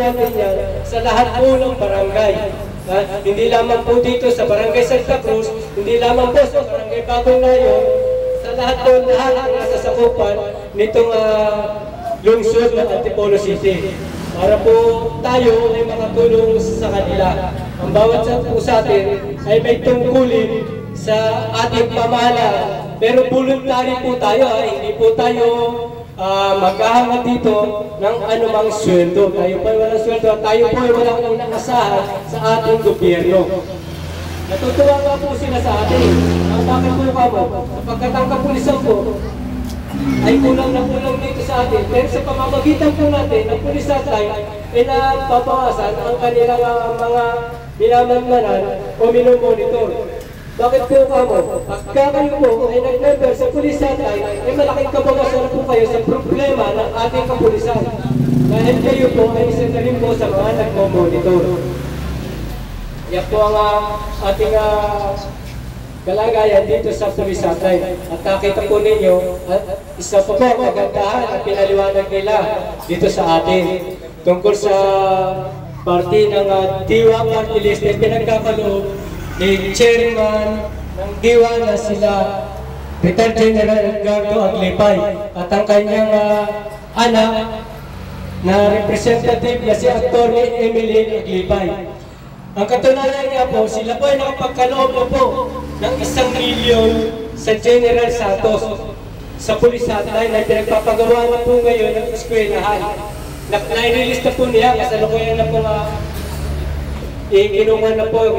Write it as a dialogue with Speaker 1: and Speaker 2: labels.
Speaker 1: natin yan sa lahat po ng barangay. Hindi lamang po dito sa Barangay Santa Cruz, hindi lamang po sa Barangay Bagong Layon, sa lahat po lahat ng nasasakupan nitong lungsod ng Antipolo City. Para po tayo ay makatulong sa kanila. Ang bawat po sa atin ay may tungkulin sa ating pamahalaan. Pero voluntary po tayo, hindi po tayo maghahangat dito ng anumang sweldo. Tayo po ay walang sweldo, tayo po ay walang inaasahan sa ating gobyerno. Natutuwa nga po sila sa atin. Ang bakit po kamo, sapagkat ang kapulisan po ay kulang na kulang dito sa atin. Pero sa pamamagitan po natin, ang pulis natin ay napapawasan ang kanilang mga minamanmanan o minomonitor. Bakit po kamo? Pagka kayo po ay nag-member sa pulis natin, ay malaking kabawasan po kayo sa problema ng ating kapulisan. Dahil kayo po ay isa na rin po sa mga nagmomonitor. Yan po ang ating kalagayan dito sa pulis natin. At nakita po ninyo, isa po po kagandahan at pinaliwanag nila dito sa atin. Tungkol sa party ng Diwa Party List na pinagkakaloob ni Chairman ng Diwa na sila Retired General Edgardo Aglipay at ang kanyang anak na representative na si Atty. Emily Aglipay. Ang katunayan niya po, sila po ay nakapagkaloob na po ng 1 milyon sa General Santos sa police hotline na pinagpapagawa na po ngayon ng eskwelahan. Na-release na po niya, kasalukuyan na po kinuha na po